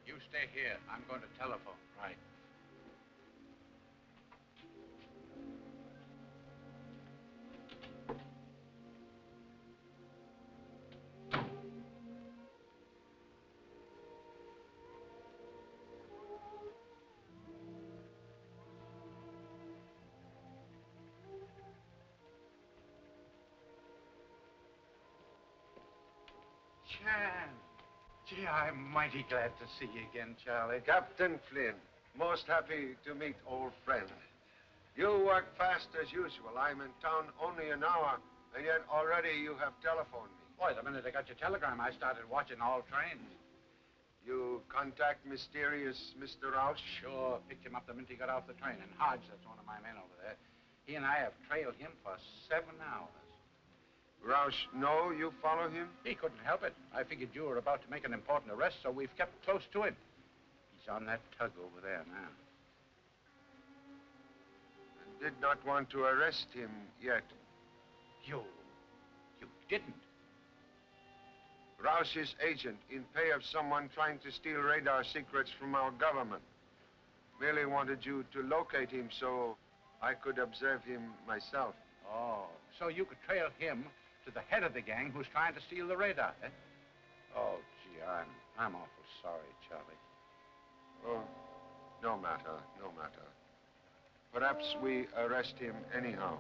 You stay here. I'm going to telephone. Right. Chan. Gee, I'm mighty glad to see you again, Charlie. Captain Flynn, most happy to meet old friend. You work fast as usual. I'm in town only an hour, and yet already you have telephoned me. Boy, the minute I got your telegram, I started watching all trains. You contact mysterious Mr. Rouse? Sure. Picked him up the minute he got off the train. And Hodge, that's one of my men over there. He and I have trailed him for 7 hours. Roush, no, you follow him? He couldn't help it. I figured you were about to make an important arrest, so we've kept close to him. He's on that tug over there now. I did not want to arrest him yet. You didn't? Roush's agent in pay of someone trying to steal radar secrets from our government. Merely wanted you to locate him so I could observe him myself. Oh, so you could trail him to the head of the gang who's trying to steal the radar, eh? Oh, gee, I'm awful sorry, Charlie. Oh, no matter, no matter. Perhaps we arrest him anyhow.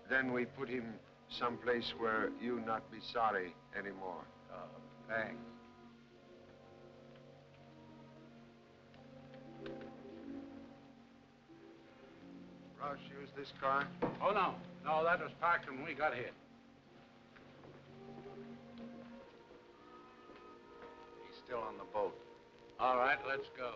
Then we put him someplace where you not be sorry anymore. Oh, thanks. Roush, use this car? Oh, no. No, that was parked when we got here. He's still on the boat. All right, let's go.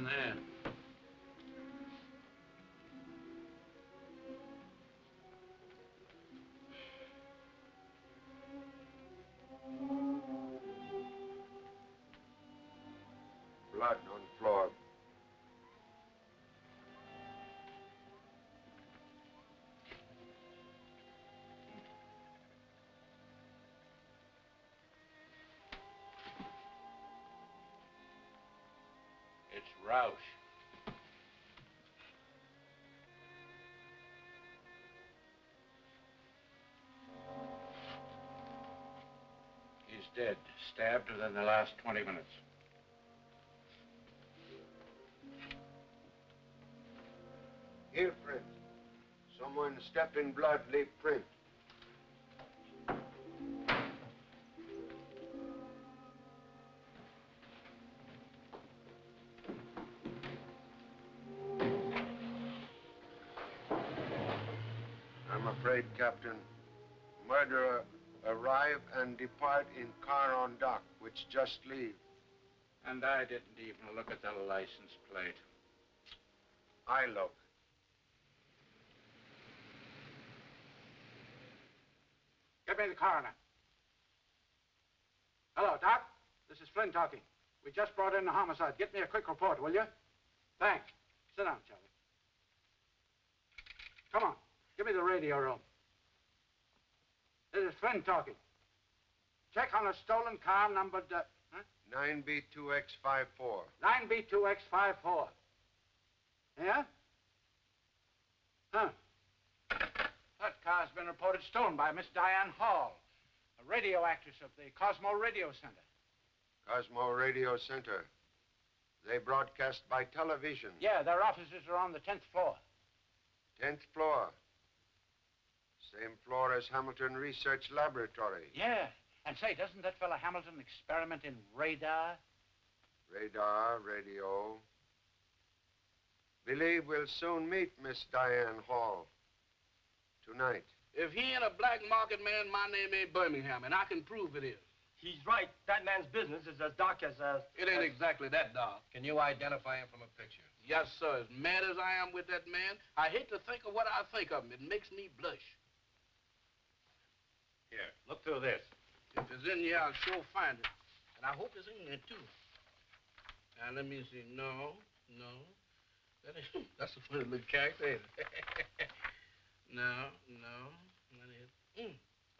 in there. Blood on floor. It's Roush. He's dead, stabbed within the last 20 minutes. Here, print. Someone stepped in blood, leave print. I'm afraid, Captain, murderer arrive and depart in car on dock, which just leave. And I didn't even look at the license plate. I look. Get me the coroner. Hello, Doc. This is Flynn talking. We just brought in the homicide. Get me a quick report, will you? Thanks. Sit down, Charlie. Come on. Give me the radio room. This is Flynn talking. Check on a stolen car numbered, 9B2X54. 9B2X54. Yeah? Huh. That car's been reported stolen by Miss Diane Hall, a radio actress of the Cosmo Radio Center. Cosmo Radio Center. They broadcast by television. Yeah, their offices are on the 10th floor. 10th floor. Same floor as Hamilton Research Laboratory. Yeah. And say, doesn't that fella Hamilton experiment in radar? Radar, radio. Believe we'll soon meet Miss Diane Hall. Tonight. If he ain't a black market man, my name ain't Birmingham, and I can prove it is. He's right. That man's business is as dark as It ain't exactly that dark. Can you identify him from a picture? Yes, sir. As mad as I am with that man, I hate to think of what I think of him. It makes me blush. Here, look through this. If it's in here, I'll sure find it. And I hope it's in there, too. Now, let me see. No. That's a funny little character, ain't it? No.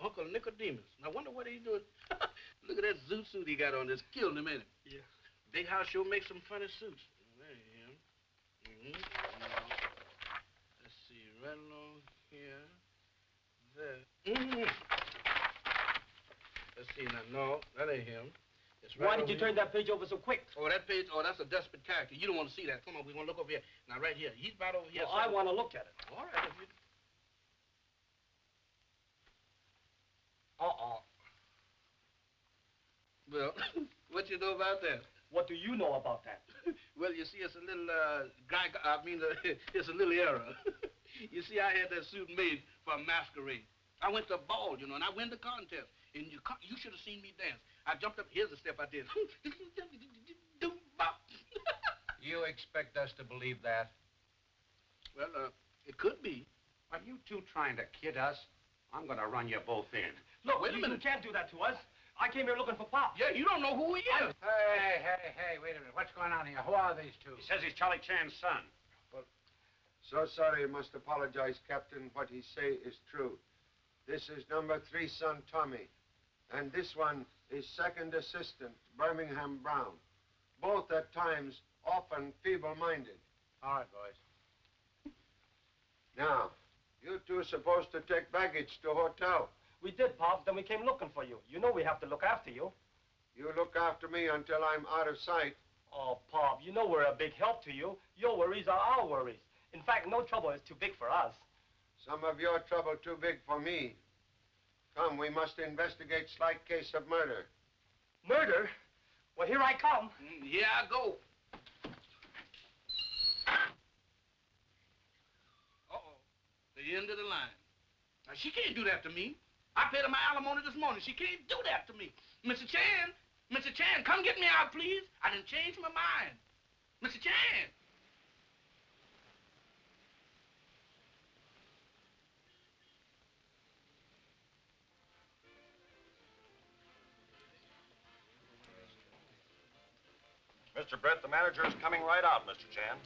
Uncle Nicodemus. I wonder what he's doing. Look at that zoot suit he got on. That's killing him, ain't it? Yeah. Big house sure makes some funny suits. There you am. Let's see, right along here. There. Let's see now. No, that ain't him. It's right. Why did you turn that page over so quick? Oh, that page? Oh, that's a desperate character. You don't want to see that. Come on, we're going to look over here. Now, right here. He's right over here. Well, I want to look at it. All right, if you... Well, what you know about that? What do you know about that? Well, you see, it's a little, it's a little error. You see, I had that suit made for a masquerade. I went to a ball, you know, and I win the contest. And you should have seen me dance. I jumped up. Here's the step I did. You expect us to believe that? Well, it could be. Are you two trying to kid us? I'm going to run you both in. Look, wait a minute. You can't do that to us. I came here looking for Pop. Yeah, you don't know who he is. Hey, wait a minute. What's going on here? Who are these two? He says he's Charlie Chan's son. Well, so sorry, must apologize, Captain. What he say is true. This is number 3 son, Tommy. And this one is second assistant, Birmingham Brown. Both at times often feeble-minded. All right, boys. Now, you two are supposed to take baggage to hotel. We did, Pop. Then we came looking for you. You know we have to look after you. You look after me until I'm out of sight. Oh, Pop, you know we're a big help to you. Your worries are our worries. In fact, no trouble is too big for us. Some of your trouble too big for me. Come, we must investigate slight case of murder. Murder? Well, here I come. Here I go. Uh-oh. The end of the line. Now, she can't do that to me. I paid her my alimony this morning. She can't do that to me. Mr. Chan, come get me out, please. I done changed my mind. Mr. Chan! Mr. Brett, the manager is coming right out, Mr. Chan.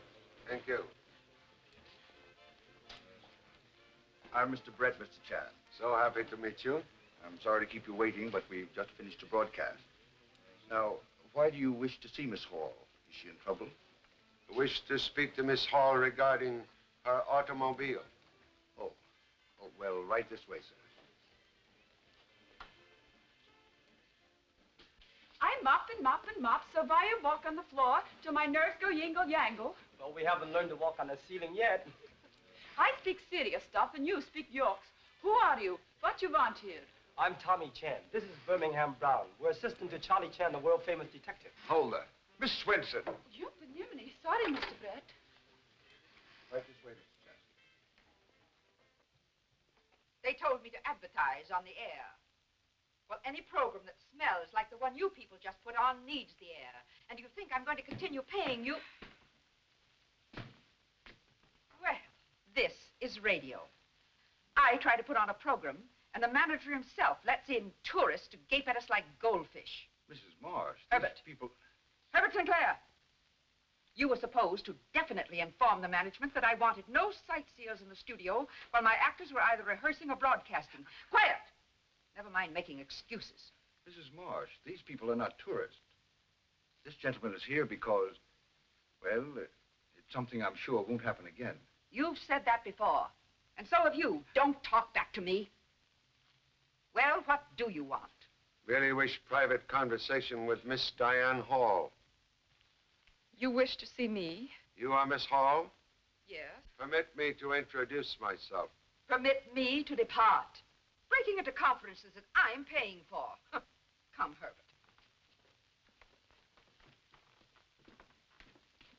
Thank you. I'm Mr. Brett, Mr. Chan. So happy to meet you. I'm sorry to keep you waiting, but we've just finished a broadcast. Now, why do you wish to see Miss Hall? Is she in trouble? I wish to speak to Miss Hall regarding her automobile. Oh, well, right this way, sir. I mop and mop and mop, so I walk on the floor till my nerves go yingle-yangle. Well, we haven't learned to walk on the ceiling yet. I speak serious stuff, and you speak Yorks. Who are you? What you want here? I'm Tommy Chan. This is Birmingham Brown. We're assistant to Charlie Chan, the world-famous detective. Hold there. Miss Swenson. You, Benjamin. Sorry, Mr. Brett. Right this way, Mr. Chan. They told me to advertise on the air. Well, any program that smells like the one you people just put on needs the air. And you think I'm going to continue paying you? Well, this is radio. I try to put on a program, and the manager himself lets in tourists to gape at us like goldfish. Mrs. Marsh. Herbert. People... Herbert Sinclair, you were supposed to definitely inform the management that I wanted no sightseers in the studio while my actors were either rehearsing or broadcasting. Quiet! Never mind making excuses. Mrs. Marsh, these people are not tourists. This gentleman is here because, well, it's something I'm sure won't happen again. You've said that before, and so have you. Don't talk back to me. Well, what do you want? Really wish private conversation with Miss Diane Hall. You wish to see me? You are Miss Hall? Yes? Permit me to introduce myself. Permit me to depart. Breaking into conferences that I'm paying for. Come, Herbert.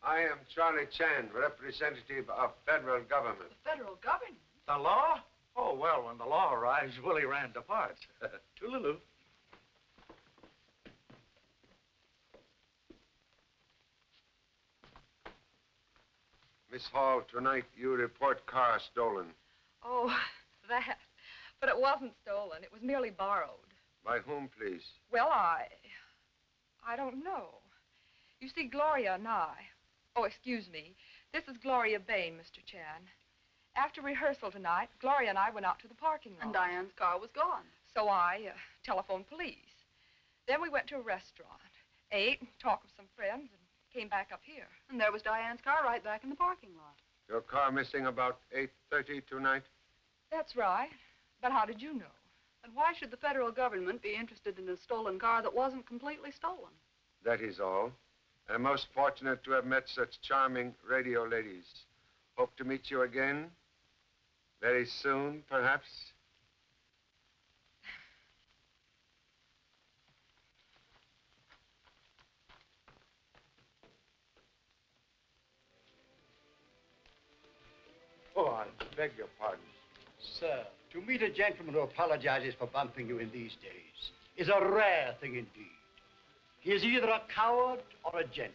I am Charlie Chan, representative of federal government. The federal government? The law? Oh, well, when the law arrives, Willie ran to parts. Toodaloo. Miss Hall, tonight you report car stolen. Oh, that. But it wasn't stolen. It was merely borrowed. By whom, please? Well, I don't know. You see, Gloria and I... Oh, excuse me. This is Gloria Bain, Mr. Chan. After rehearsal tonight, Gloria and I went out to the parking lot. And Diane's car was gone. So I telephoned police. Then we went to a restaurant, ate, talked with some friends, and came back up here. And there was Diane's car right back in the parking lot. Your car missing about 8:30 tonight? That's right. But how did you know? And why should the federal government be interested in a stolen car that wasn't completely stolen? That is all. I'm most fortunate to have met such charming radio ladies. Hope to meet you again. Very soon, perhaps. Oh, I beg your pardon. Sir, to meet a gentleman who apologizes for bumping you in these days is a rare thing indeed. He is either a coward or a gentleman.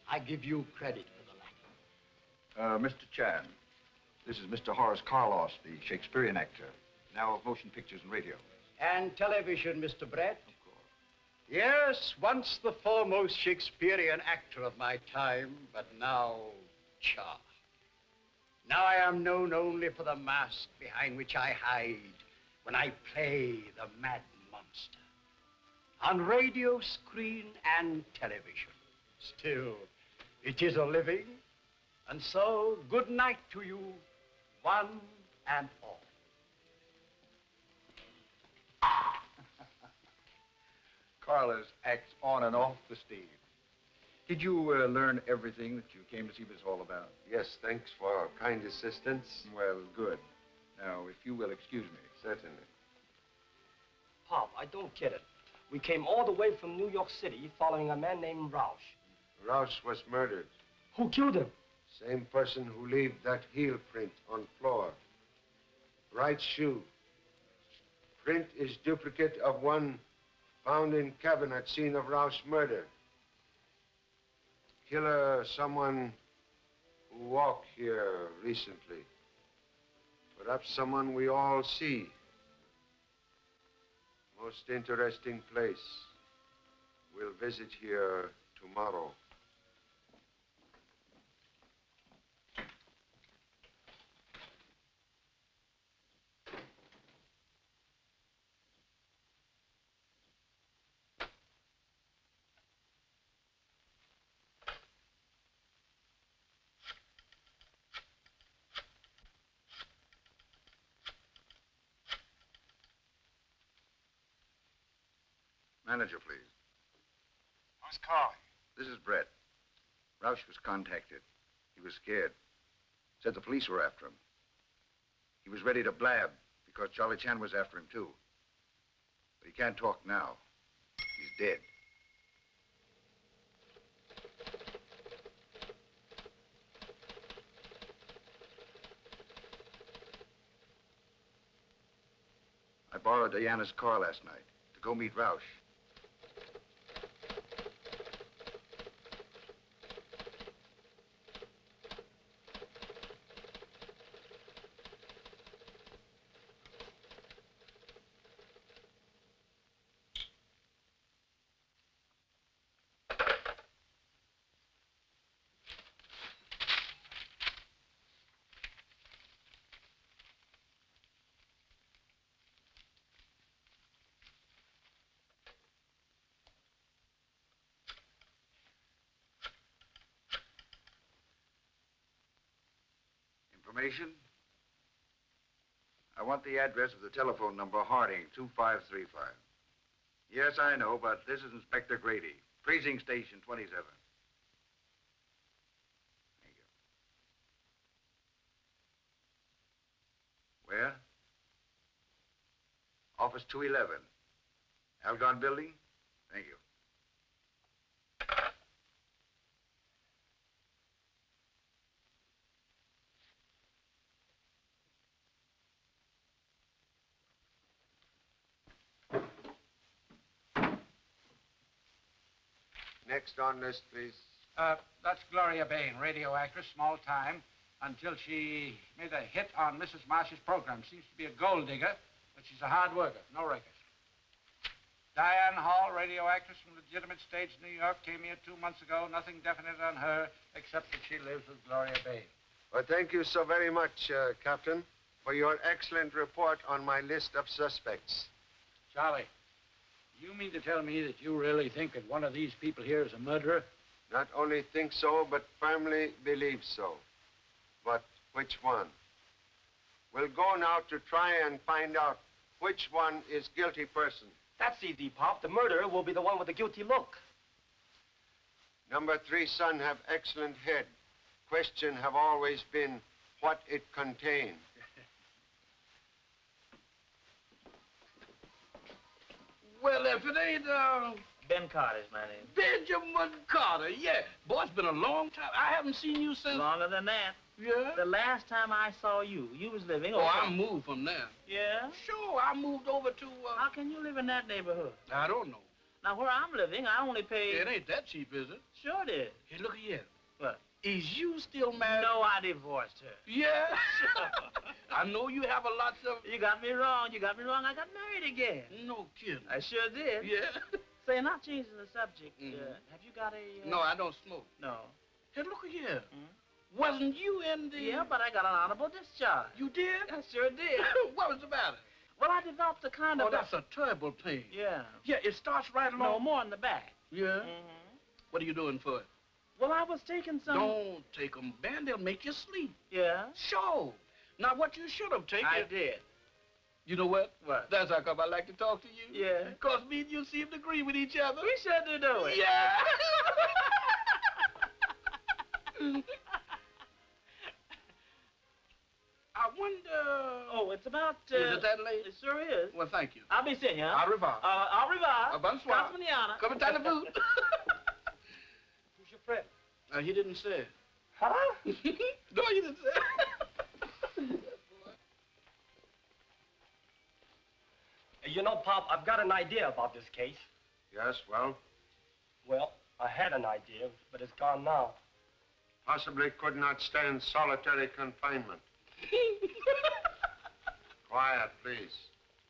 I give you credit for the latter. Mr. Chan, this is Mr. Horace Carlos, the Shakespearean actor, now of motion pictures and radio. And television, Mr. Brett. Of course. Yes, once the foremost Shakespearean actor of my time, but now, cha. Now I am known only for the mask behind which I hide when I play the mad monster. On radio, screen, and television. Still, it is a living. And so, good night to you, one and all. Carlos acts on and off the stage. Did you learn everything that you came to see Miss Hall about? Yes, thanks for kind assistance. Well, good. Now, if you will excuse me. Certainly. Pop, I don't get it. We came all the way from New York City following a man named Roush. Rouse was murdered. Who killed him? Same person who left that heel print on floor. Right shoe. Print is duplicate of one found in cabin at scene of Rouse's murder. killer someone who walked here recently. Perhaps someone we all see. Most interesting place. We'll visit here tomorrow. Manager, please. Who's calling? This is Brett. Roush was contacted. He was scared. Said the police were after him. He was ready to blab because Charlie Chan was after him, too. But he can't talk now. He's dead. I borrowed Diana's car last night to go meet Roush. Information? I want the address of the telephone number, Harding, 2535. Yes, I know, but this is Inspector Grady, Precinct Station 27. Thank you. Where? Office 211. Algon Building? Thank you. Next on list, please. That's Gloria Bain, radio actress, small time, until she made a hit on Mrs. Marsh's program. Seems to be a gold digger, but she's a hard worker, no record. Diane Hall, radio actress from legitimate stage, New York, came here 2 months ago. Nothing definite on her, except that she lives with Gloria Bain. Well, thank you so very much, Captain, for your excellent report on my list of suspects. Charlie, you mean to tell me that you really think that one of these people here is a murderer? Not only think so, but firmly believe so. But which one? We'll go now to try and find out which one is guilty person. That's easy, Pop. The murderer will be the one with the guilty look. Number 3 son have excellent head. Question have always been what it contained. Well, if it ain't, Ben Carter's my name. Benjamin Carter, yeah. Boy, it's been a long time. I haven't seen you since... Longer than that. Yeah? The last time I saw you, you was living over... Oh, I moved from there. Yeah? Sure, I moved over to, How can you live in that neighborhood? I don't know. Now, where I'm living, I only pay... It ain't that cheap, is it? Sure it is. Hey, look here. What? Is you still married? No, I divorced her. Yeah? I know you have a lot of... You got me wrong. You got me wrong. I got married again. No kidding. I sure did. Yeah? Say, not changing the subject. Mm-hmm. Have you got a... No, I don't smoke. No. Hey, look here. Mm-hmm. Wasn't you in the... Yeah, but I got an honorable discharge. You did? I sure did. What was the matter? Well, I developed a kind of... Oh, that's a terrible pain. Yeah. Yeah, it starts right along... No, more in the back. Yeah? Mm-hmm. What are you doing for it? Well, I was taking some... Don't take them, Ben. They'll make you sleep. Yeah? Sure. Now, what you should have taken... I did. You know what? What? That's how come I like to talk to you. Yeah. Because me and you seem to agree with each other. We sure do know it. Yeah. I wonder... Oh, it's about... Is it that late? It sure is. Well, thank you. I'll be seeing you, huh? Au revoir. Au revoir. Bonsoir. Casa mañana. Come and food. Who's your friend? He didn't say. Huh? No, he didn't say. You know, Pop, I've got an idea about this case. Yes, well? Well, I had an idea, but it's gone now. Possibly could not stand solitary confinement. Quiet, please.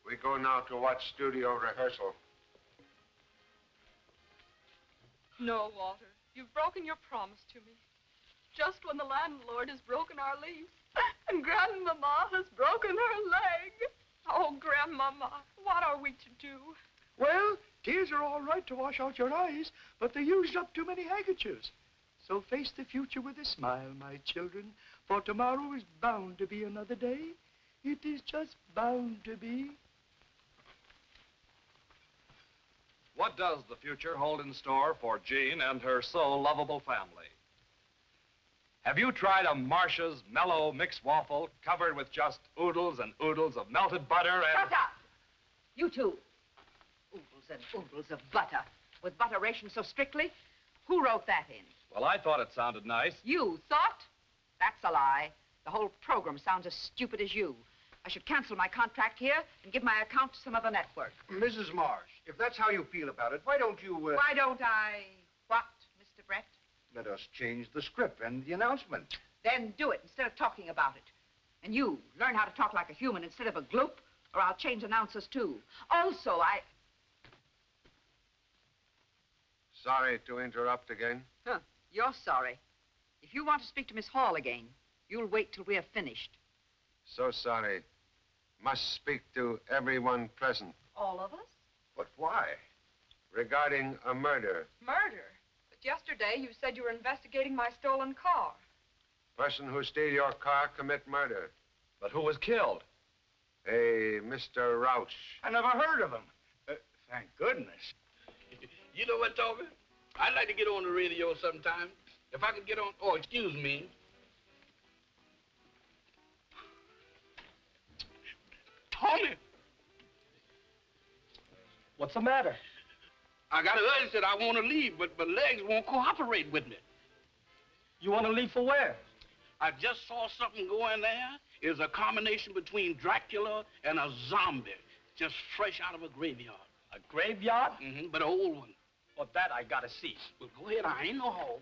We go now to watch studio rehearsal. No, Walter. You've broken your promise to me. Just when the landlord has broken our lease, and Grandmama has broken her leg. Oh, Grandmama, what are we to do? Well, tears are all right to wash out your eyes, but they used up too many handkerchiefs. So face the future with a smile, my children, for tomorrow is bound to be another day. It is just bound to be. What does the future hold in store for Jean and her so lovable family? Have you tried a Marcia's mellow mixed waffle covered with just oodles and oodles of melted butter and... Shut up! You two. Oodles and oodles of butter. With butter rationed so strictly? Who wrote that in? Well, I thought it sounded nice. You thought? That's a lie. The whole program sounds as stupid as you. I should cancel my contract here and give my account to some other network. Mrs. Marsh, if that's how you feel about it, why don't you, Why don't I... What, Mr. Brett? Let us change the script and the announcement. Then do it instead of talking about it. And you, learn how to talk like a human instead of a gloop, or I'll change announcers too. Also, Sorry to interrupt again. Huh, you're sorry. If you want to speak to Miss Hall again, you'll wait till we're finished. So sorry. Must speak to everyone present. All of us? But why? Regarding a murder. Murder? But yesterday you said you were investigating my stolen car. Person who steal your car commit murder. But who was killed? A Mr. Roush. I never heard of him. Thank goodness. You know what, Toby? I'd like to get on the radio sometime. If I could get on... Oh, excuse me. Tommy! What's the matter? I got an urge that I want to leave, but my legs won't cooperate with me. You want to leave for where? I just saw something going there. It's a combination between Dracula and a zombie, just fresh out of a graveyard. A graveyard? Mm-hmm, but an old one. Well, that I gotta see. Well, go ahead. I ain't no hog.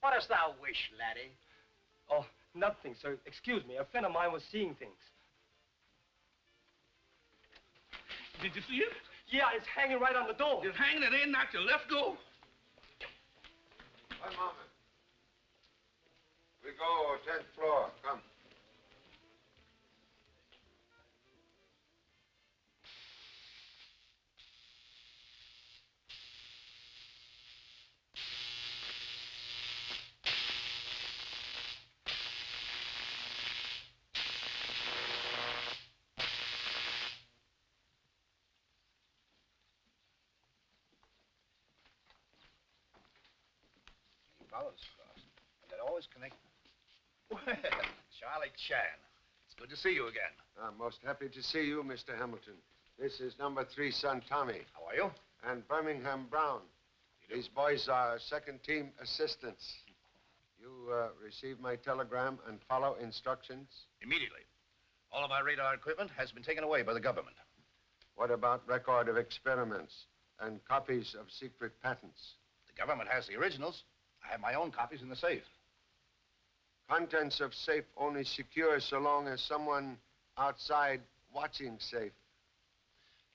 What dost thou wish, laddie? Oh, nothing, sir. Excuse me. A friend of mine was seeing things. Did you see it? Yeah, it's hanging right on the door. It's hanging it in, not your left door. One moment. We go 10th floor. Come. Follows us. And they're always connected. Well, Charlie Chan. It's good to see you again. I'm most happy to see you, Mr. Hamilton. This is number 3 son, Tommy. How are you? And Birmingham Brown. These boys are second-team assistants. You received my telegram and follow instructions? Immediately. All of our radar equipment has been taken away by the government. What about record of experiments and copies of secret patents? The government has the originals. I have my own copies in the safe. Contents of safe only secure so long as someone outside watching safe.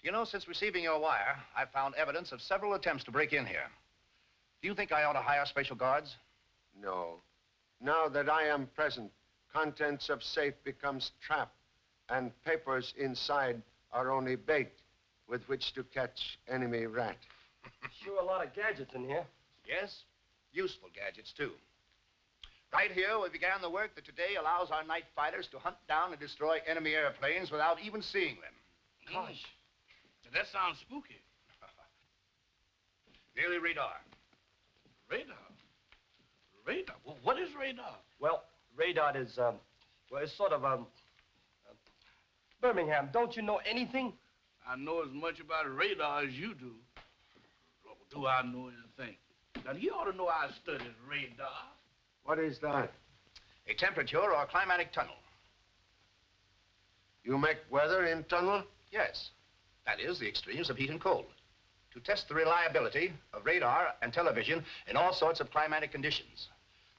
You know, since receiving your wire, I've found evidence of several attempts to break in here. Do you think I ought to hire special guards? No. Now that I am present, contents of safe becomes trap, and papers inside are only bait with which to catch enemy rat. Sure a lot of gadgets in here. Yes, useful gadgets, too. Right here, we began the work that today allows our night fighters to hunt down and destroy enemy airplanes without even seeing them. Gosh, that sounds spooky. Merely radar. Radar? Radar? Well, what is radar? Well, radar is, well, it's sort of, Birmingham, don't you know anything? I know as much about radar as you do. Do I know anything? Now, you ought to know I studied radar. What is that? A temperature or climatic tunnel. You make weather in tunnel? Yes. That is, the extremes of heat and cold. to test the reliability of radar and television in all sorts of climatic conditions.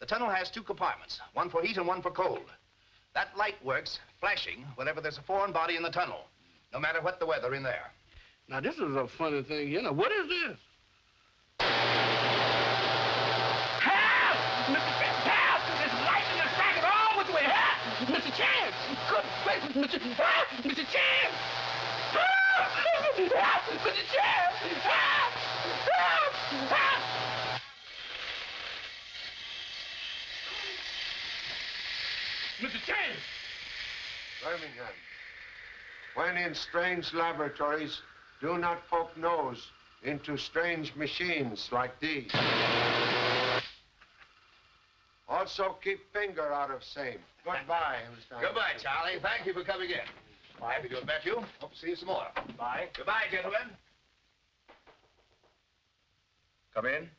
The tunnel has 2 compartments, one for heat and one for cold. That light works flashing whenever there's a foreign body in the tunnel, no matter what the weather in there. Now, this is a funny thing here. Now, what is this? Help! Mr. Chance, help! There's lightning and striking all which way. Help! Mr. Chance! Good gracious, help! Mr. Chance! Help! Help! Mr. Chance! Help! Help! Help! Mr. Chance! Birmingham, when in strange laboratories, do not poke nose into strange machines like these. Also keep finger out of same. Goodbye, Mr. Goodbye, Charlie. Thank you for coming in. Well, happy to have met you. Hope to see you some more. Bye. Goodbye, gentlemen. Come in.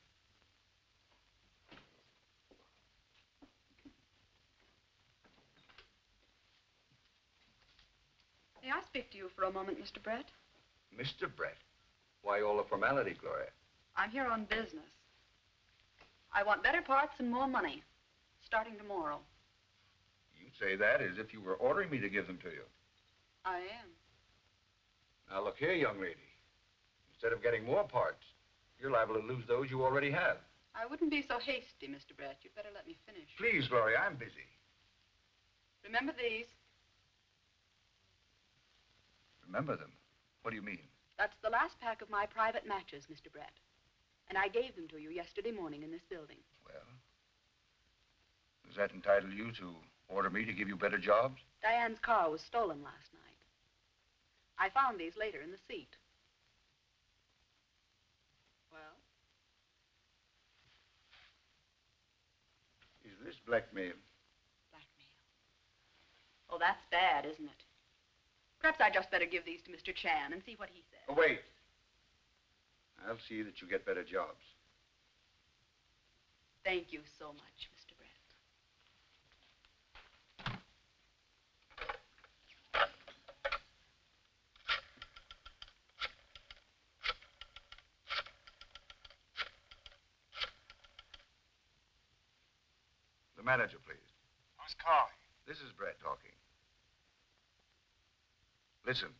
May I speak to you for a moment, Mr. Brett? Mr. Brett. Why all the formality, Gloria? I'm here on business. I want better parts and more money, starting tomorrow. You say that as if you were ordering me to give them to you. I am. Now, look here, young lady. Instead of getting more parts, you're liable to lose those you already have. I wouldn't be so hasty, Mr. Brett. You'd better let me finish. Please, Gloria, I'm busy. Remember these? Remember them? What do you mean? That's the last pack of my private matches, Mr. Brett. And I gave them to you yesterday morning in this building. Well, does that entitle you to order me to give you better jobs? Diane's car was stolen last night. I found these later in the seat. Well? Is this blackmail? Blackmail. Oh, that's bad, isn't it? Perhaps I'd just better give these to Mr. Chan and see what he says. Oh, wait. I'll see that you get better jobs. Thank you so much, Mr. Brett. The manager, please. Who's calling? This is Brett talking. Listen,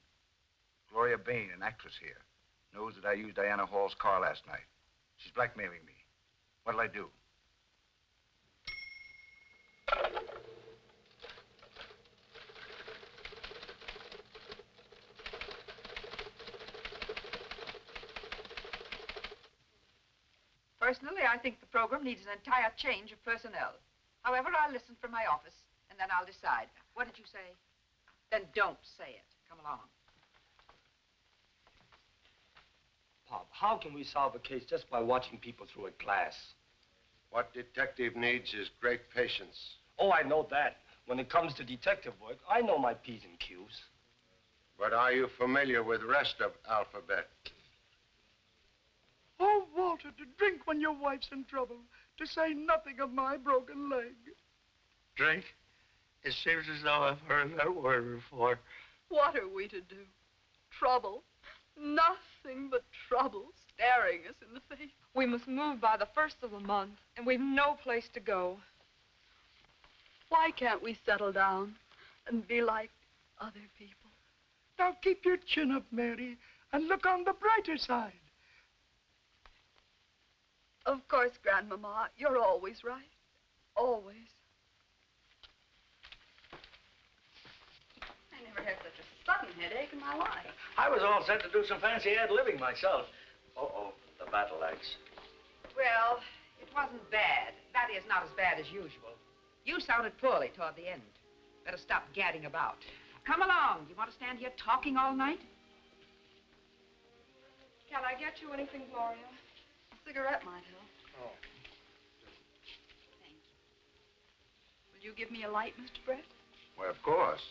Gloria Bain, an actress here, knows that I used Diana Hall's car last night. She's blackmailing me. What'll I do? Personally, I think the program needs an entire change of personnel. However, I'll listen from my office, and then I'll decide. What did you say? Then don't say it. Come along. Pop, how can we solve a case just by watching people through a glass? What detective needs is great patience. Oh, I know that. When it comes to detective work, I know my P's and Q's. But are you familiar with the rest of alphabet? Oh, Walter, to drink when your wife's in trouble, to say nothing of my broken leg. Drink? It seems as though I've heard that word before. What are we to do? Trouble. Nothing but trouble staring us in the face. We must move by the 1st of the month, and we've no place to go. Why can't we settle down and be like other people? Now keep your chin up, Mary, and look on the brighter side. Of course, Grandmama, you're always right. Always. I never had such a sudden headache in my life. I was all set to do some fancy ad-libbing myself. Uh-oh, the battle axe. Well, it wasn't bad. That is, not as bad as usual. You sounded poorly toward the end. Better stop gadding about. Come along. You want to stand here talking all night? Can I get you anything, Gloria? A cigarette might help. Oh. Thank you. Will you give me a light, Mr. Brett? Well, of course.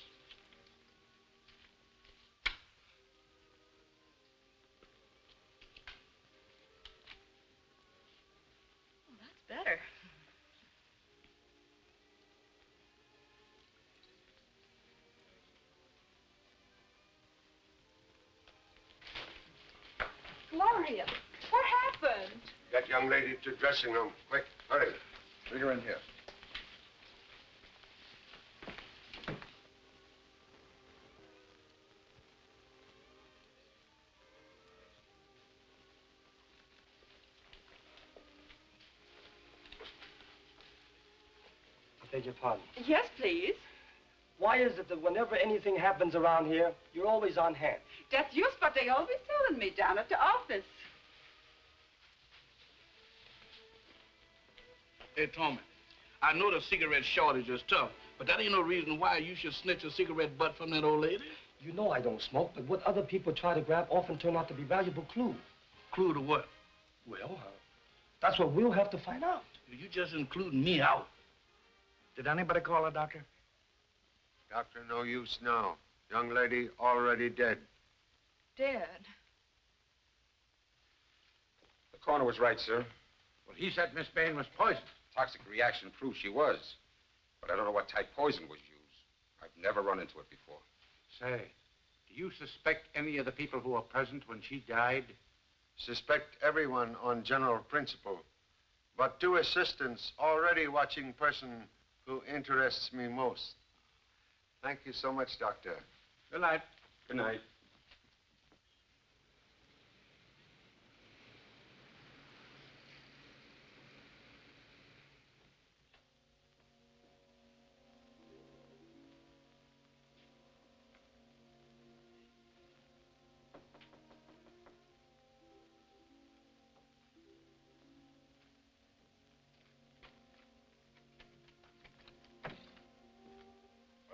Oh, that's better. Gloria, what happened? That young lady to dressing room. Quick, hurry. Bring her in here. I beg your pardon. Yes, please. Why is it that whenever anything happens around here, you're always on hand? That's just what they always telling me down at the office. Hey, Tommy, I know the cigarette shortage is tough, but that ain't no reason why you should snitch a cigarette butt from that old lady. You know I don't smoke, but what other people try to grab often turn out to be valuable clues. Clue to what? Well, that's what we'll have to find out. You just including me out. Did anybody call a doctor? Doctor, no use now. Young lady already dead. Dead. The coroner was right, sir. Well, he said Miss Bain was poisoned. Toxic reaction proves she was. But I don't know what type poison was used. I've never run into it before. Say, do you suspect any of the people who were present when she died? Suspect everyone on general principle. But two assistants already watching person who interests me most. Thank you so much, Doctor. Good night. Good night.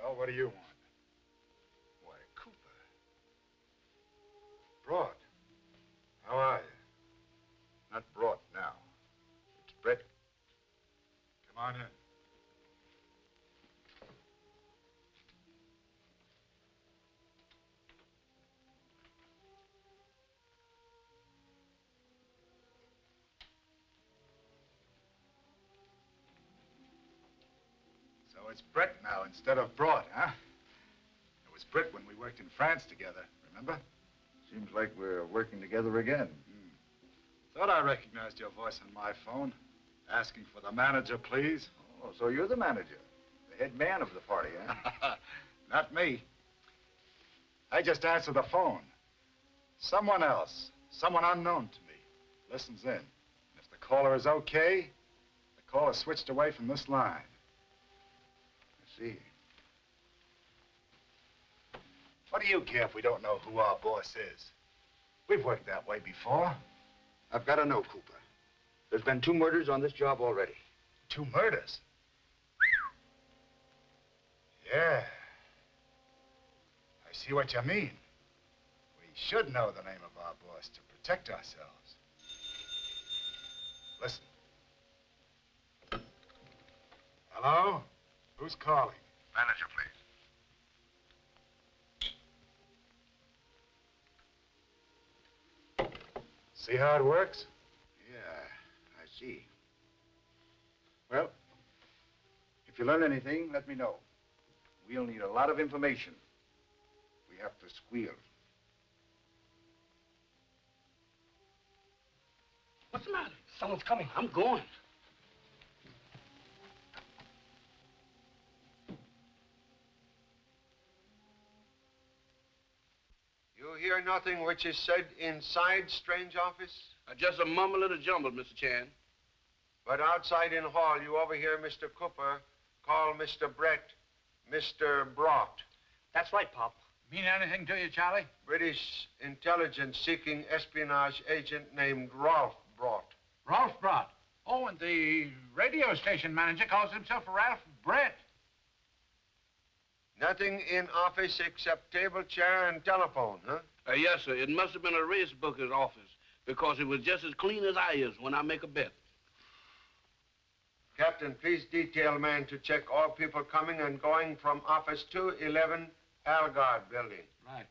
Well, what do you want? Why, Cooper. Broad. How are you? Not Broad now. It's Brett. Come on in. So it's Brett now instead of Broad, huh? It was Brett when we worked in France together, remember? Seems like we're working together again. Thought I recognized your voice on my phone. Asking for the manager, please. Oh, so you're the manager. The head man of the party, huh? Not me. I just answer the phone. Someone else, someone unknown to me, listens in. If the caller is okay, the call is switched away from this line. I see. What do you care if we don't know who our boss is? We've worked that way before. I've got to know, Cooper. There's been 2 murders on this job already. 2 murders? Yeah. I see what you mean. We should know the name of our boss to protect ourselves. Listen. Hello? Who's calling? Manager, please. See how it works? Yeah, I see. Well, if you learn anything, let me know. We'll need a lot of information. We have to squeal. What's the matter? Someone's coming. I'm going. You hear nothing which is said inside strange office? Just a mumble and a jumble, Mr. Chan. But outside in hall, you overhear Mr. Cooper call Mr. Brett Mr. Brought. That's right, Pop. Mean anything to you, Charlie? British intelligence seeking espionage agent named Rolf Brought. Ralph Brott. Oh, and the radio station manager calls himself Ralph Brett. Nothing in office except table, chair, and telephone, huh? Yes, sir. It must have been a race booker's office because it was just as clean as I is when I make a bet. Captain, please detail man to check all people coming and going from office 211 Algard building. Right.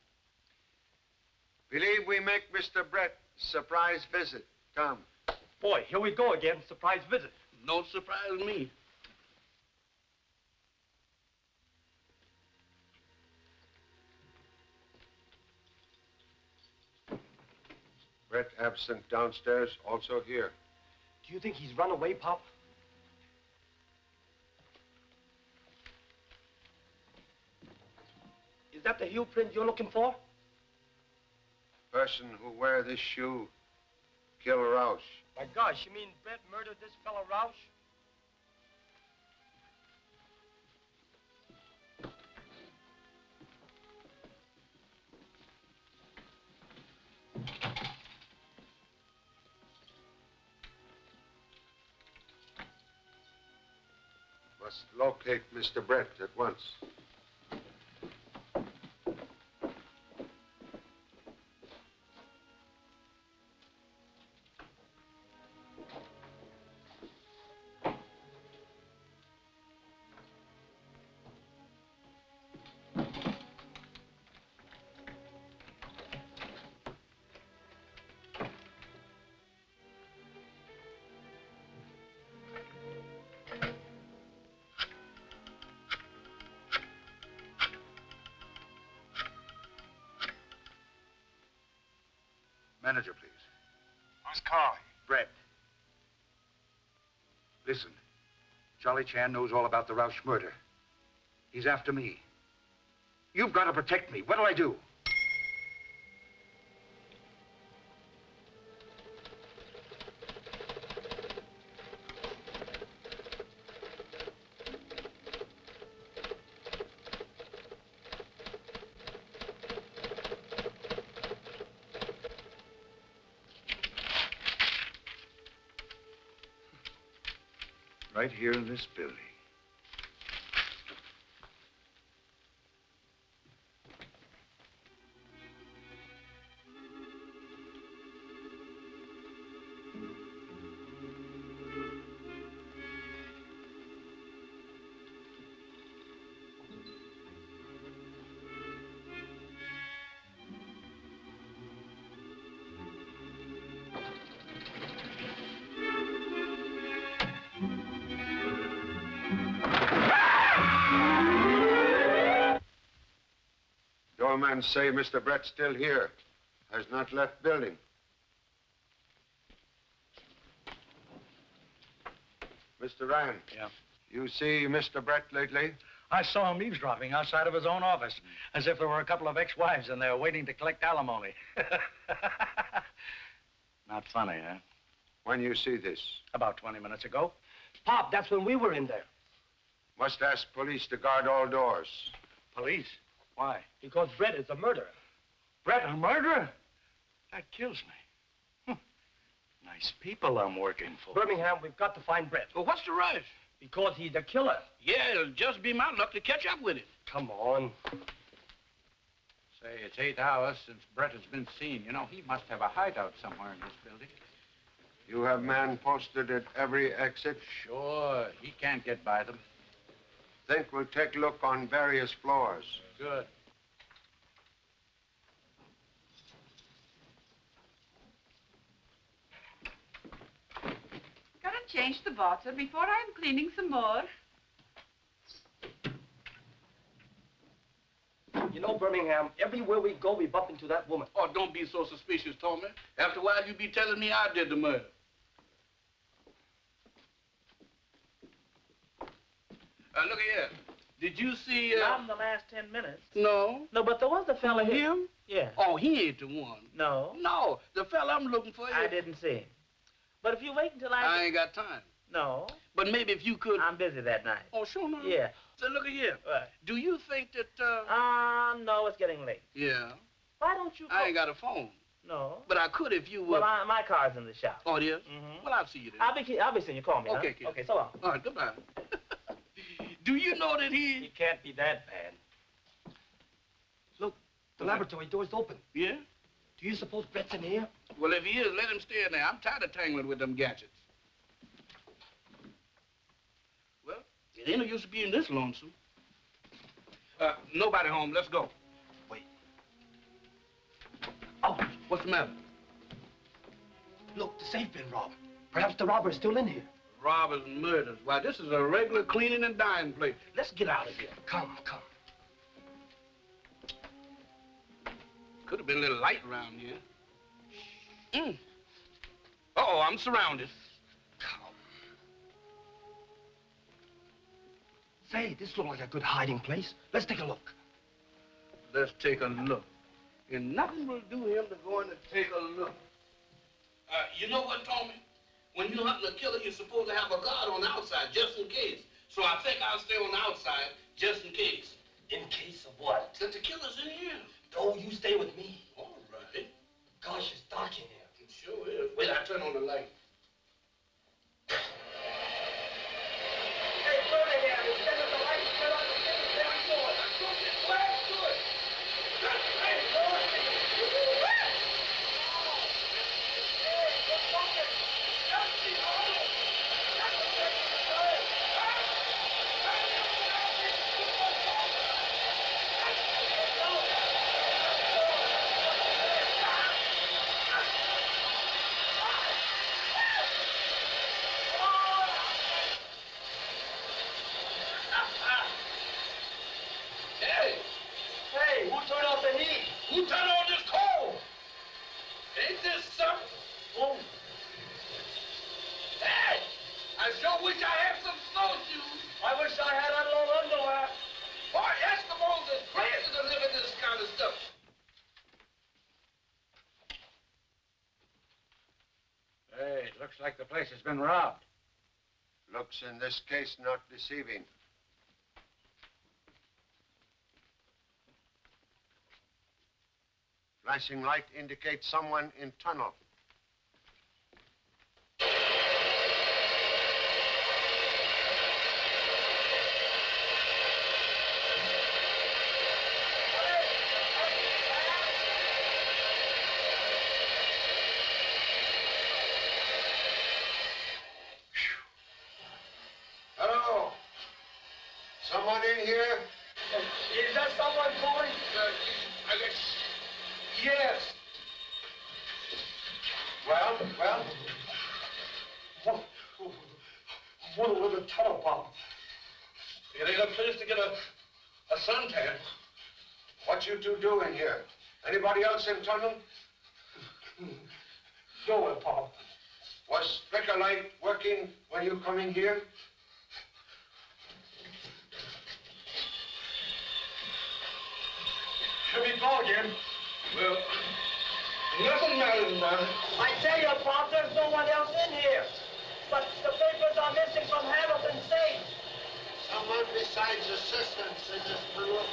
Believe we make Mr. Brett surprise visit. Come. Boy, here we go again. Surprise visit. Don't surprise me. Brett absent downstairs, also here. Do you think he's run away, Pop? Is that the heel print you're looking for? Person who wear this shoe, kill Roush. My gosh, you mean Brett murdered this fellow Roush? Must locate Mr. Brett at once. Manager, please. Who's calling? Brett. Listen, Charlie Chan knows all about the Roush murder. He's after me. You've got to protect me. What'll I do? Right here in this building. Doorman say Mr. Brett's still here. Has not left building. Mr. Ryan. Yeah? You see Mr. Brett lately? I saw him eavesdropping outside of his own office, as if there were a couple of ex-wives in there waiting to collect alimony. Not funny, huh? When you see this? About 20 minutes ago. Pop, that's when we were in there. Must ask police to guard all doors. Police? Why? Because Brett is a murderer. Brett, a murderer? That kills me. Nice people I'm working for. Birmingham, we've got to find Brett. Well, what's the rush? Because he's the killer. Yeah, it'll just be my luck to catch up with him. Come on. Say, it's 8 hours since Brett has been seen. You know, he must have a hideout somewhere in this building. You have man posted at every exit? Sure, he can't get by them. Think we'll take a look on various floors. Good. Gotta change the water before I'm cleaning some more. You know, Birmingham, everywhere we go, we bump into that woman. Oh, don't be so suspicious, Tommy. After a while, you be telling me I did the murder. Look here. Did you see, Not in the last 10 minutes. No. No, but there was a fella here. Him? Yeah. Oh, he ain't the one. No. No, the fella I'm looking for. I didn't see him. But if you wait until I ain't got time. No. But maybe if you could... I'm busy that night. Oh, sure, no. Yeah. So look here. What? Do you think that, no, it's getting late. Yeah. Why don't you... I ain't got a phone. No. But I could if you would... Well, my car's in the shop. Oh, it is? Mm-hmm. Well, I'll see you then. I'll be seeing you. Call me, Okay, huh? kid. Okay, so long. All right, goodbye. Do you know that He can't be that bad. Look, the laboratory door's open. Yeah? Do you suppose Brett's in here? Well, if he is, let him stay in there. I'm tired of tangling with them gadgets. Well, it ain't no use being this lonesome. Nobody home. Let's go. Wait. Oh, what's the matter? Look, the safe been robbed. Perhaps the robber's still in here. Robbers and murders. Why, this is a regular cleaning and dyeing place. Let's get out of here. Come. Could have been a little light around here. Uh-oh, I'm surrounded. Say, this looks like a good hiding place. Let's take a look. Let's take a look. And nothing will do him to go in and take a look. You know what, Tommy? When you're hunting a killer, you're supposed to have a guard on the outside, just in case. So I think I'll stay on the outside, just in case. In case of what? That the killer's in here. Oh, you stay with me. All right. Gosh, it's dark in here. It sure is. Wait, I turn on the light. Hey, turn it here. Instead of the light, turn on the thing. There we go. I'm doing it. Let's do it. That's right. Go on. Hey, good focus. Just see all. That's the thing. Hey, who turned off the heat? Who turned on this coal? Ain't this something? Oh. Hey, I sure wish I had some snowshoes. I wish I had that long underwear. Boy, Eskimos is crazy to live in this kind of stuff. Hey, it looks like the place has been robbed. Looks in this case not deceiving. Flashing light indicates someone in tunnel. Hello? Someone in here? Is that someone calling? Yes. Well? What was a tunnel bomb? It ain't a place to get a suntan. What you two doing here? Anybody else in tunnel? Nowhere, Pop. Was flicker light working when you come in here? Here we go again. Well, nothing matters about it. I tell you, Pop, there's no one else in here. But the papers are missing from Hamilton's safe. Someone besides assistants in this tunnel.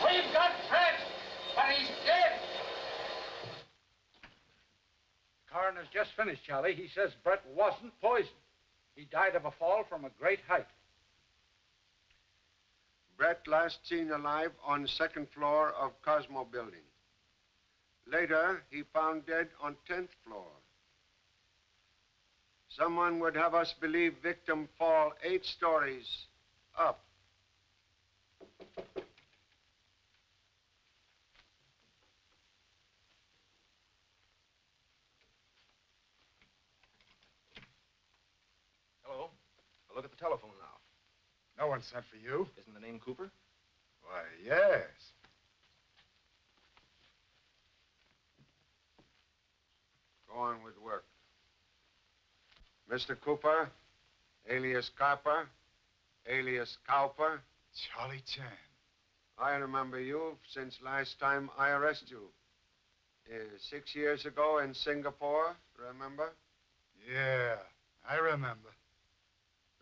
We've got Brett, but he's dead. The coroner's just finished, Charlie. He says Brett wasn't poisoned. He died of a fall from a great height. Brett last seen alive on the second floor of Cosmo building. Later, he found dead on 10th floor. Someone would have us believe victim fall 8 stories up. Hello. I'll look at the telephone now. No one sent for you. Isn't the name Cooper? Why, yes. Go on with work. Mr. Cooper, alias Carper, alias Cowper. Charlie Chan. I remember you since last time I arrested you. 6 years ago in Singapore, remember? Yeah, I remember.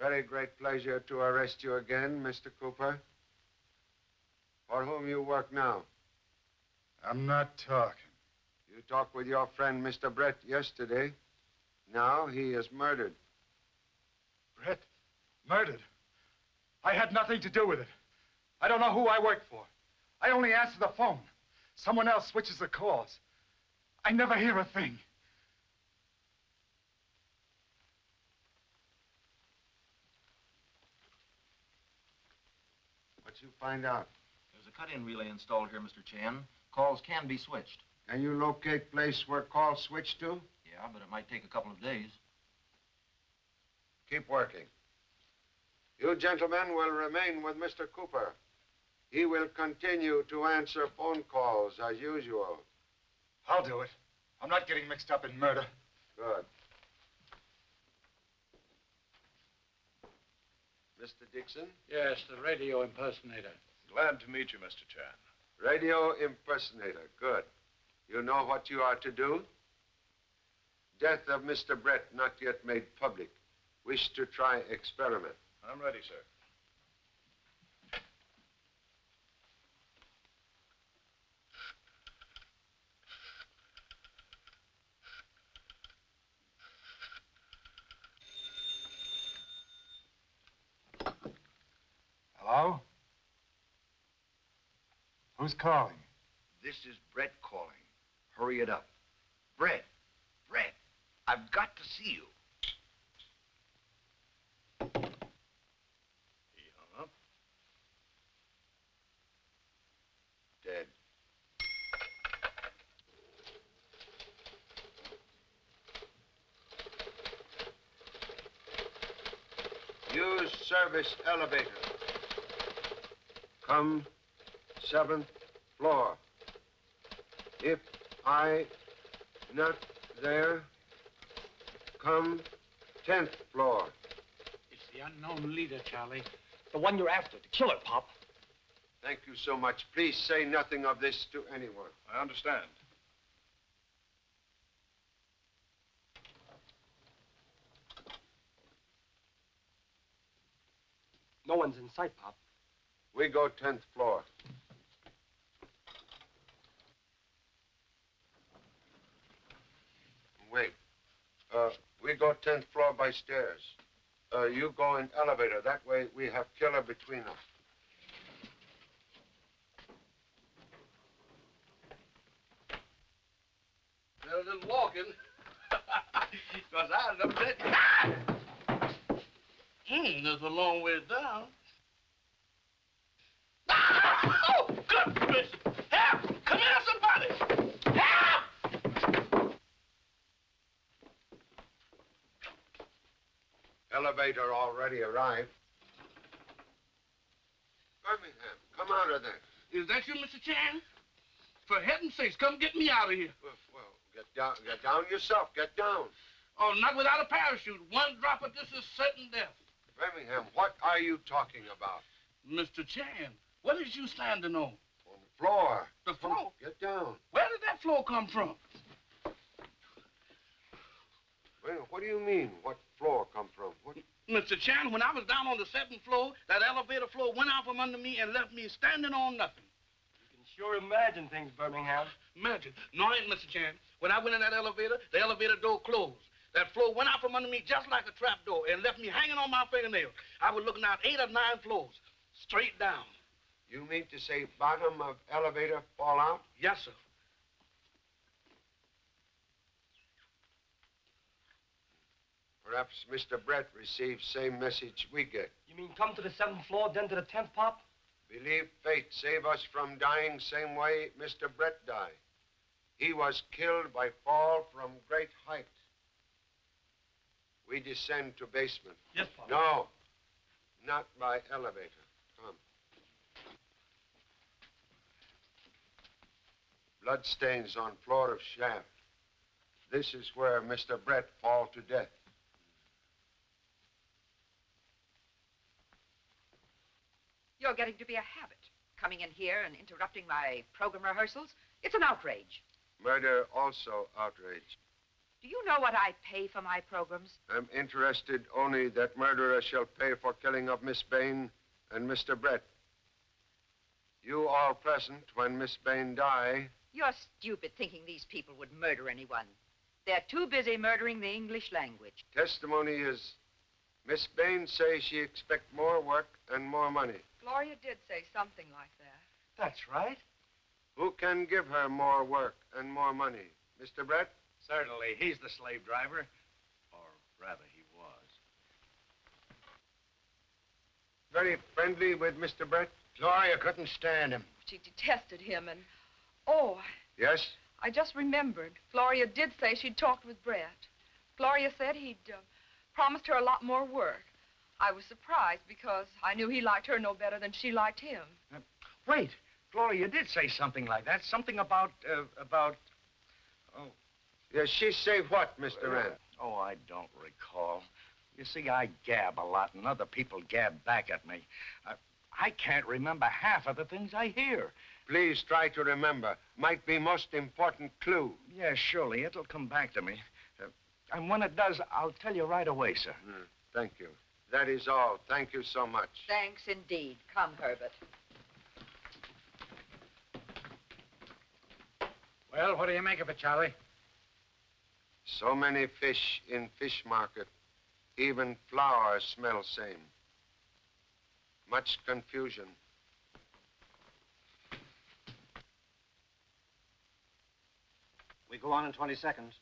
Very great pleasure to arrest you again, Mr. Cooper. For whom you work now? I'm not talking. You talked with your friend, Mr. Brett, yesterday. Now he is murdered. Brett? Murdered? I had nothing to do with it. I don't know who I work for. I only answer the phone. Someone else switches the calls. I never hear a thing. you find out? There's a cut-in relay installed here, Mr. Chan. Calls can be switched. Can you locate place where calls switch to? Yeah, but it might take a couple of days. Keep working. You gentlemen will remain with Mr. Cooper. He will continue to answer phone calls as usual. I'll do it. I'm not getting mixed up in murder. Good. Mr. Dixon? Yes, the radio impersonator. Glad to meet you, Mr. Chan. Radio impersonator. Good. You know what you are to do? Death of Mr. Brett not yet made public. Wish to try experiment. I'm ready, sir. Hello? Who's calling? This is Brett calling. Hurry it up. Brett, I've got to see you. He hung up. Dead. Use service elevator. Come 7th floor. If I not there, come 10th floor. It's the unknown leader, Charlie. The one you're after, the killer, Pop. Thank you so much. Please say nothing of this to anyone. I understand. No one's in sight, Pop. We go 10th floor. Wait. We go 10th floor by stairs. You go in elevator. That way we have killer between us. Well, a little walking. Because I never said... Ah! That's a long way down. Ah! Oh, goodness! Help! Come here, somebody! Help! Elevator already arrived. Birmingham, come out of there. Is that you, Mr. Chan? For heaven's sakes, come get me out of here. Well, get down yourself. Get down. Oh, not without a parachute. One drop of this is certain death. Birmingham, what are you talking about? Mr. Chan, what is you standing on? On the floor. The floor? Get down. Where did that floor come from? Well, what do you mean, what floor come from? What? Mr. Chan, when I was down on the 7th floor, that elevator floor went out from under me and left me standing on nothing. You can sure imagine things, Birmingham. Imagine. No, I ain't, Mr. Chan. When I went in that elevator, the elevator door closed. That floor went out from under me just like a trap door and left me hanging on my fingernails. I was looking out 8 or 9 floors, straight down. You mean to say bottom of elevator fall out? Yes, sir. Perhaps Mr. Brett received same message we get. You mean come to the 7th floor, then to the 10th, Pop? Believe fate save us from dying same way Mr. Brett died. He was killed by fall from great height. We descend to basement. Yes, Pop. No, not by elevator. Come. Bloodstains on floor of shaft. This is where Mr. Brett fall to death. You're getting to be a habit. Coming in here and interrupting my program rehearsals. It's an outrage. Murder also outrage. Do you know what I pay for my programs? I'm interested only that murderer shall pay for killing of Miss Bain and Mr. Brett. You all present when Miss Bain die. You're stupid thinking these people would murder anyone. They're too busy murdering the English language. Testimony is Miss Bain say she expect more work and more money. Gloria did say something like that. That's right. Who can give her more work and more money? Mr. Brett? Certainly. He's the slave driver. Or rather, he was. Very friendly with Mr. Brett? Gloria couldn't stand him. She detested him, and... Oh, Yes? I just remembered. Gloria did say she'd talked with Brett. Gloria said he'd promised her a lot more work. I was surprised because I knew he liked her no better than she liked him. Wait. Gloria did say something like that. Something about... Oh. Yes, she say what, Mr. Rand? Oh, I don't recall. You see, I gab a lot, and other people gab back at me. I can't remember half of the things I hear. Please try to remember. Might be most important clue. Yeah, surely. It'll come back to me. And when it does, I'll tell you right away, sir. Thank you. That is all. Thank you so much. Thanks indeed. Come, Herbert. Well, what do you make of it, Charlie? So many fish in fish market. Even flour smell same. Much confusion. We go on in 20 seconds.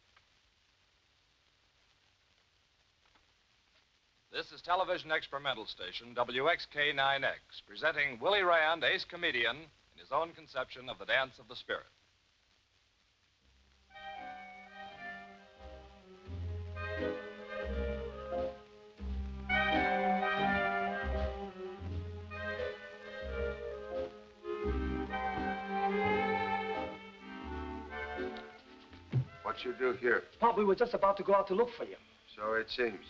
This is television experimental station WXK-9X, presenting Willie Rand, ace comedian, in his own conception of the dance of the spirit. What you do here? Pop, we were just about to go out to look for you. So it seems.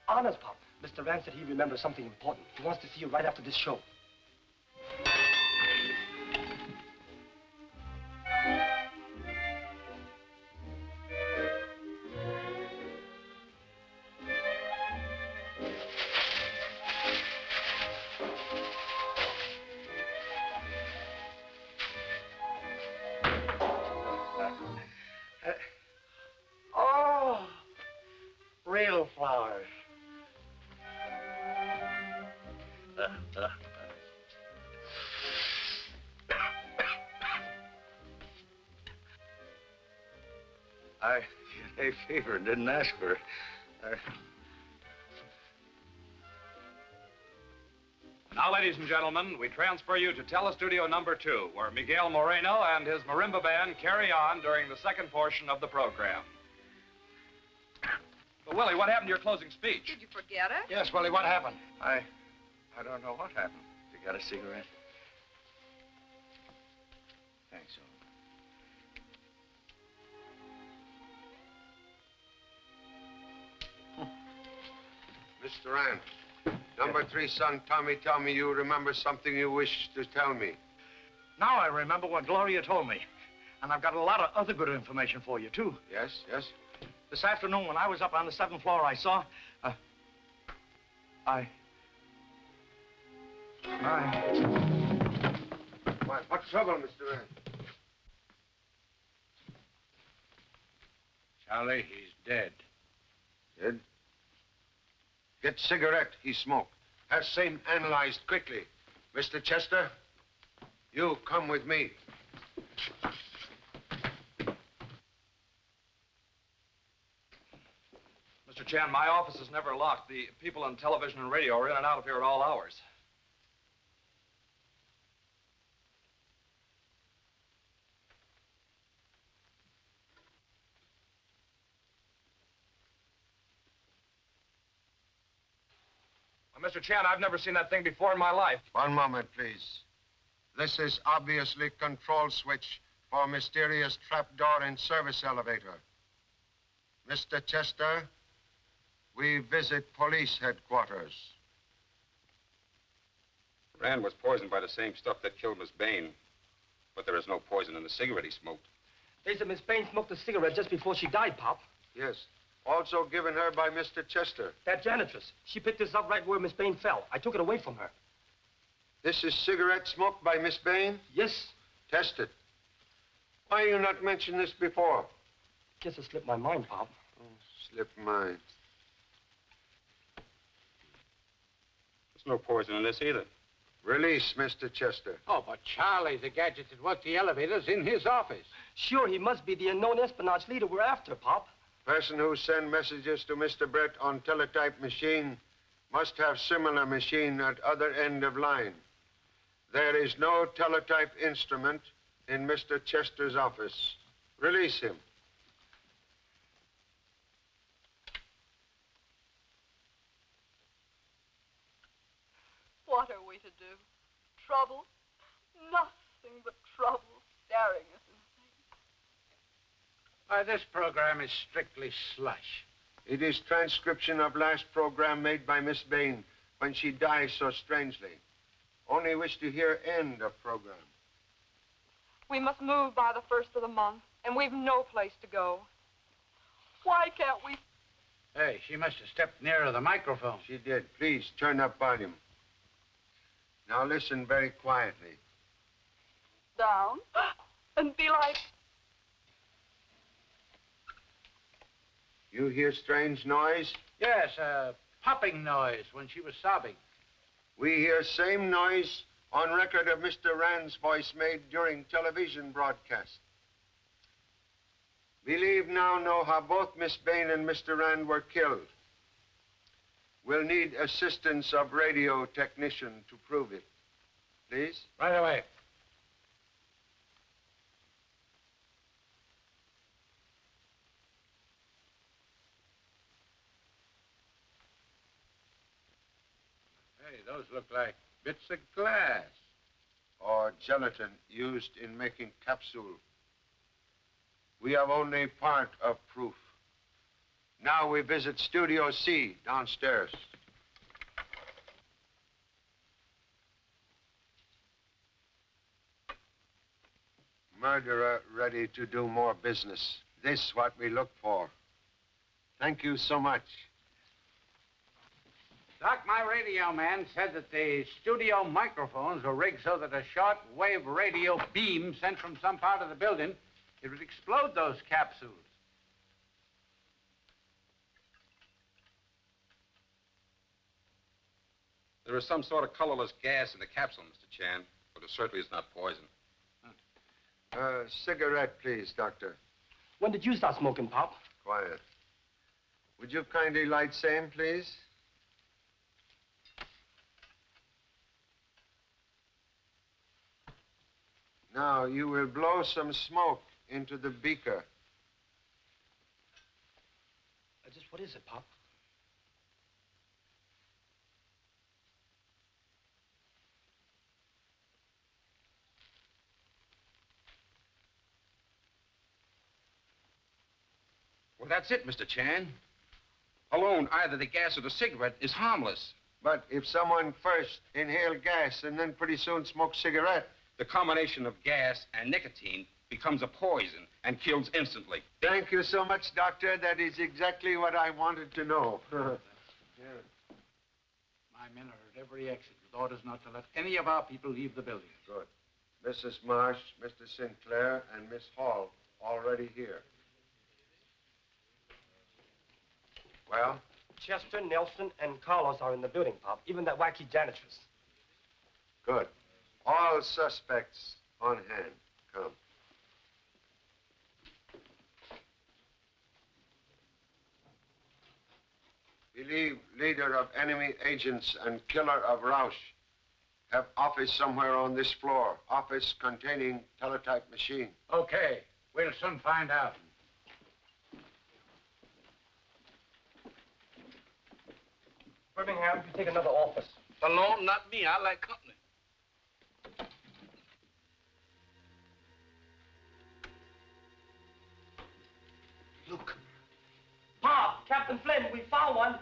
Honest, Pop. Mr. Rand said he remembers something important. He wants to see you right after this show. Oh, real flowers. I had a fever and didn't ask for it. Now, ladies and gentlemen, we transfer you to Telestudio number 2, where Miguel Moreno and his marimba band carry on during the second portion of the program. But, Willie, what happened to your closing speech? Did you forget it? Yes, Willie, what happened? I don't know what happened. You got a cigarette? Thanks, Mr. Rand, number 3 son, Tommy, tell me you remember something you wish to tell me. Now I remember what Gloria told me. And I've got a lot of other good information for you, too. Yes, yes? This afternoon, when I was up on the 7th floor, I saw... What's trouble, Mr. Rand? Charlie, he's dead. Dead? Get cigarette he smoked. Have same analyzed quickly. Mr. Chester, you come with me. Mr. Chan, my office is never locked. The people on television and radio are in and out of here at all hours. Well, Mr. Chan, I've never seen that thing before in my life. One moment, please. This is obviously control switch for mysterious trapdoor in service elevator. Mr. Chester, we visit police headquarters. Rand was poisoned by the same stuff that killed Miss Bain. But there is no poison in the cigarette he smoked. They said Miss Bain smoked a cigarette just before she died, Pop. Yes. Also given her by Mr. Chester. That janitress. She picked this up right where Miss Bain fell. I took it away from her. This is cigarette smoked by Miss Bain? Yes. Test it. Why you not mention this before? Guess it slipped my mind, Pop. Oh, slipped mind. There's no poison in this either. Release, Mr. Chester. Oh, but Charlie, the gadget that worked the elevators in his office. Sure, he must be the unknown espionage leader we're after, Pop. Person who send messages to Mr. Brett on teletype machine must have similar machine at other end of line. There is no teletype instrument in Mr. Chester's office. Release him. What are we to do? Trouble? Nothing but trouble staring us in the face. Why, this program is strictly slush. It is transcription of last program made by Miss Bain when she died so strangely. Only wish to hear end of program. We must move by the 1st of the month, and we've no place to go. Why can't we... Hey, she must have stepped nearer the microphone. She did. Please, turn up volume. Now listen very quietly. Down and be like... You hear strange noise? Yes, a popping noise when she was sobbing. We hear same noise on record of Mr. Rand's voice made during television broadcast. Believe now know how both Miss Bain and Mr. Rand were killed. We'll need assistance of radio technician to prove it. Please? Right away. Hey, those look like bits of glass. Or gelatin used in making capsule. We have only part of proof. Now we visit Studio C downstairs. Murderer ready to do more business. This what we look for. Thank you so much. Doc, my radio man said that the studio microphones were rigged so that a short-wave radio beam sent from some part of the building, it would explode those capsules. There is some sort of colorless gas in the capsule, Mr. Chan, but it certainly is not poison. Cigarette, please, Doctor. When did you start smoking, Pop? Quiet. Would you kindly light same, please? Now, you will blow some smoke into the beaker. Just what is it, Pop? Well, that's it, Mr. Chan. Alone, either the gas or the cigarette is harmless. But if someone first inhaled gas and then pretty soon smoked cigarette... The combination of gas and nicotine becomes a poison and kills instantly. Thank you so much, Doctor. That is exactly what I wanted to know. Yeah. My men are at every exit with orders not to let any of our people leave the building. Good. Mrs. Marsh, Mr. Sinclair, and Miss Hall already here. Well? Chester, Nelson, and Carlos are in the building, Pop. Even that wacky janitress. Good. All suspects on hand. Come. Believe leader of enemy agents and killer of Rausch. Have office somewhere on this floor. Office containing teletype machine. Okay. We'll soon find out. Birmingham, you take another office. Alone, not me. I like company. Look. Pop, Captain Flynn, we found one.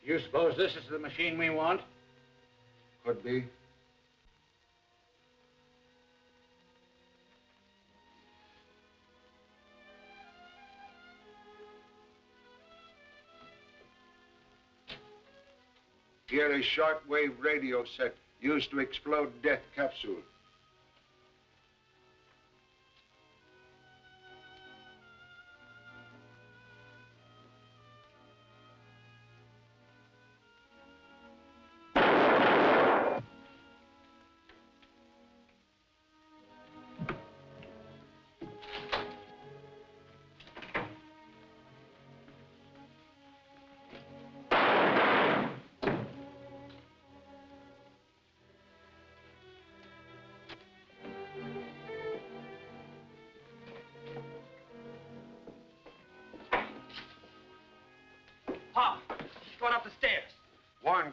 You suppose this is the machine we want? Could be. Here is shortwave radio set used to explode death capsule.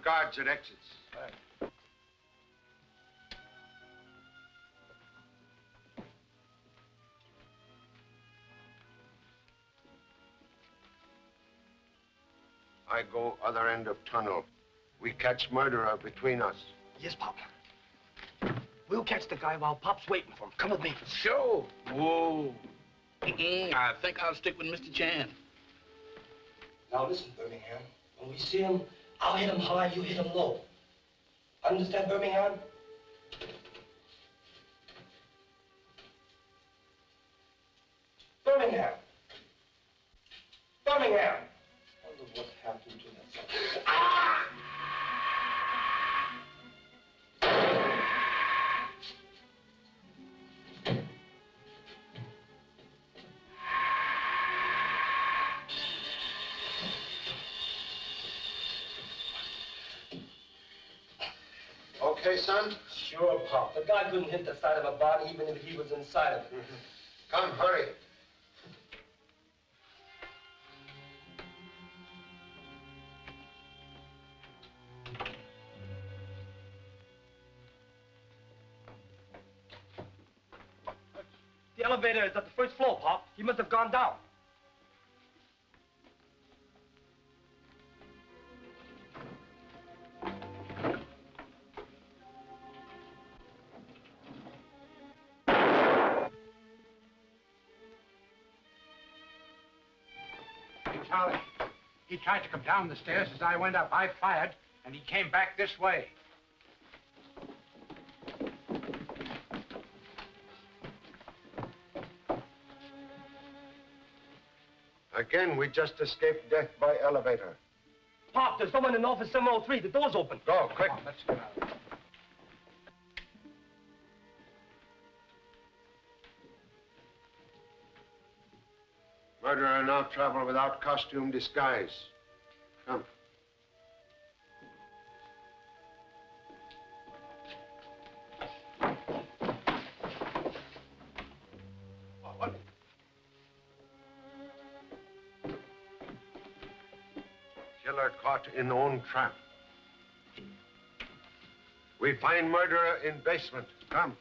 guards at exits. Right. I go other end of tunnel. We catch murderer between us. Yes, Pop. We'll catch the guy while Pop's waiting for him. Come with me. Sure. Whoa. I think I'll stick with Mr. Chan. Now listen, Birmingham. When we see him, I'll hit him high, you hit him low. Understand, Birmingham? Birmingham! Birmingham! I wonder what happened to that. Ah! Okay, son? Sure, Pop. The guy couldn't hit the side of a body even if he was inside of it. Come, hurry. The elevator is at the first floor, Pop. He must have gone down. Charlie, he tried to come down the stairs as I went up. I fired, and he came back this way. Again, we just escaped death by elevator. Pop, there's someone in office 703. The door's open. Go, quick. Come on, let's get out. Murderer now travel without costume disguise. Come. What? Killer caught in own trap. We find murderer in basement. Come.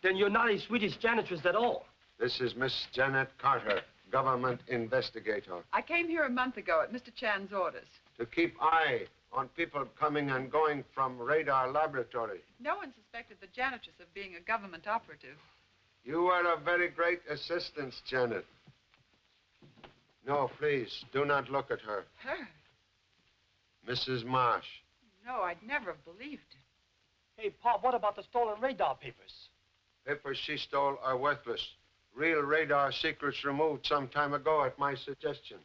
Then you're not a Swedish janitress at all. This is Miss Janet Carter, government investigator. I came here a month ago at Mr. Chan's orders. To keep eye on people coming and going from radar laboratory. No one suspected the janitress of being a government operative. You are a very great assistance, Janet. No, please, do not look at her. Her? Mrs. Marsh. No, I'd never have believed it. Hey, Pop, what about the stolen radar papers? Papers she stole are worthless. Real radar secrets removed some time ago at my suggestion.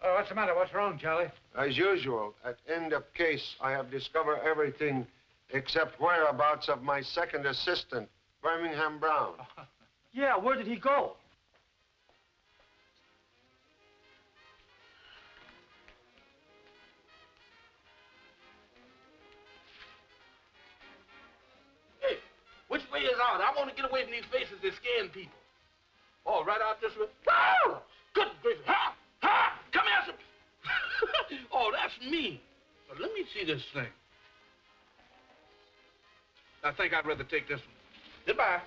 Oh, what's the matter? What's wrong, Charlie? As usual, at end of case, I have discovered everything except whereabouts of my second assistant, Birmingham Brown. Yeah, where did he go? Hey, which way is out? I want to get away from these faces that scaring people. Oh, right out this way. Oh, good gracious. Ha! Ha! Come here, some... Oh, that's me. But let me see this thing. I think I'd rather take this one. Goodbye.